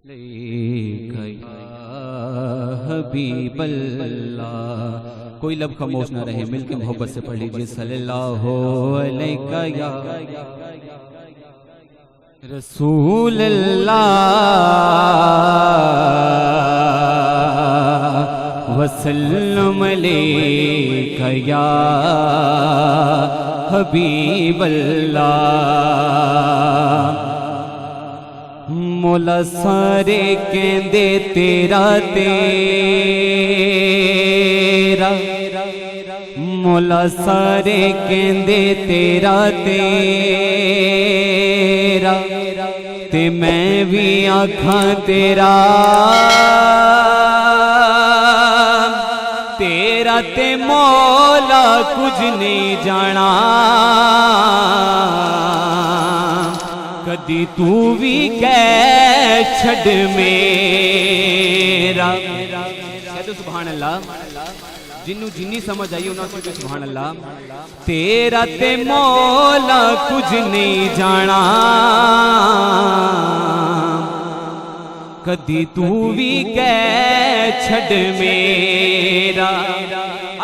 Leak یا حبیب اللہ. کوئی لب خاموش نہ رہے، مل کے محبت سے پڑھ لیجئے صلی اللہ علیہ یا رسول اللہ وسلم علیک یا حبیب اللہ. مولا سارے کہندے تیرا تیرا، مولا سارے کہندے تیرا تیرا، تے میں بھی آکھاں تیرا تیرا، تے مولا کچھ نہیں جانا، کدی تو بھی کہہ چھڑ میرا. کہہ دو سبحان اللہ، جنوں جنی سمجھ آئی انہوں سے سبحان اللہ. تیرا تے مولا کچھ نہیں جانا، کدی تو بھی کہہ چھڑ میرا.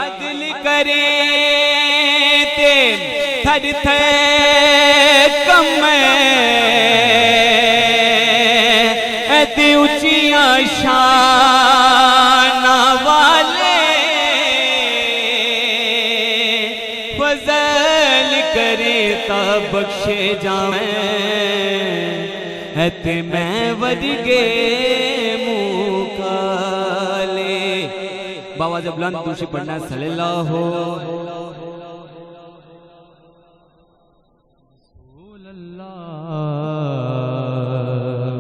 عدل کرے تے تھر تھر کم تے اچیاں شان والے، فضل کرے تا بخشے جاویں تے میں ورگے منہ کالے. بابا جب بلند دوشی پڑھنا ہے صلی اللہ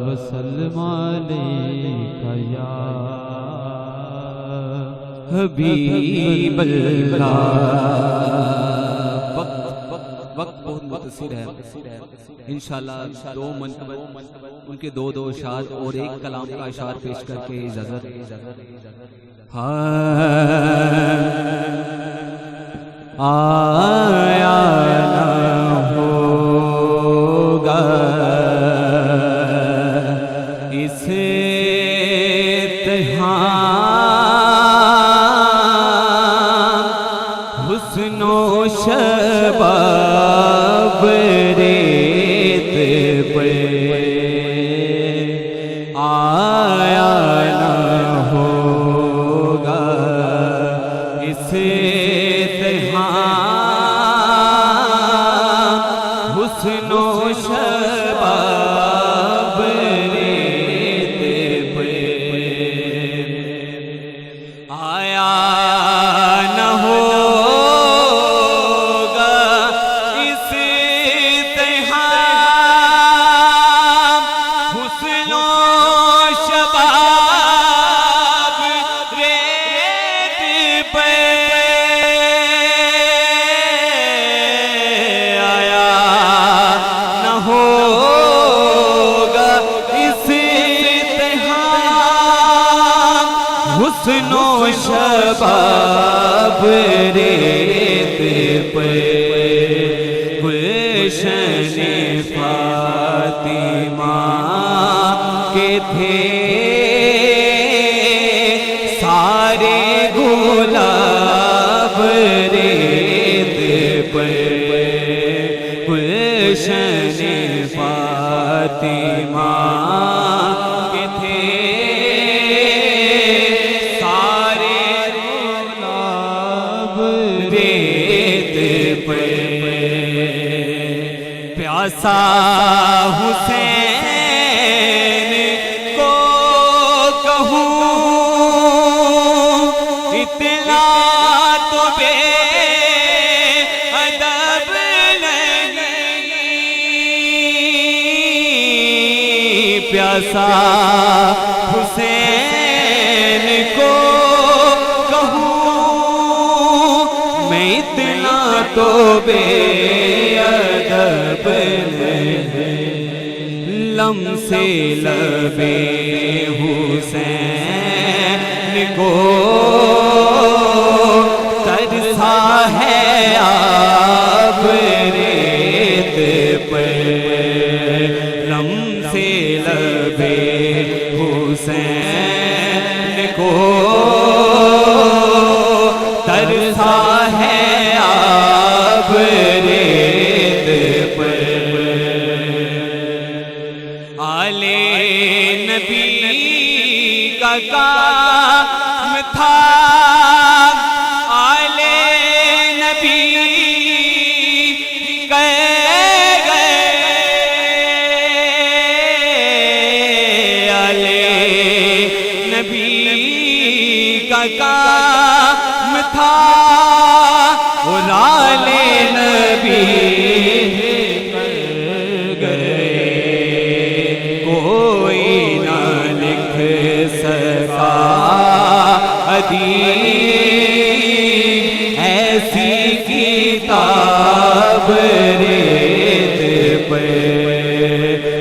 وسلم علیک یا حبیب اللہ. وقت بہت مختصر ہے، انشاءاللہ دو منقبت ان کے دو اشعار اور ایک کلام کا اشعار پیش کر کے اجازت. آیا نہ ہوگا اس طرح حسن و شباب ریت پہ، آیا نہ ہوگا اس طرح حسن و شباب ریت پہ، آیا نہ ہوگا اس طرح حسن و شباب ریت پہ، آیا نہ ہوگا اس طرح حسن و شباب ریت پہ. گلشن فاطمہ کے تھے سارے گلاب ریت پہ، گلشن فاطمہ کے تھے سارے گلاب ریت پہ. پیاسا حسین کو کہوں اتنا تو بے ادب نہیں، پیاسا حسین کو کہوں میں اتنا تو بے ادب نہیں، لم سے لبے حسین کو ترسا ہے آب ریت پہ، لم سے لبے تھا وہ لالے نبی گئے کوئی نہ لکھ سکا حدیث ایسی کتاب ریت پہ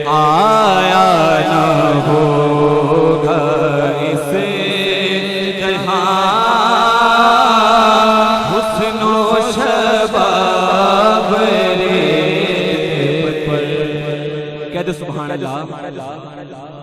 آیا نہ ہوگا اس جہاں حسن و شباب ریت پر کہہ دو سبحان اللہ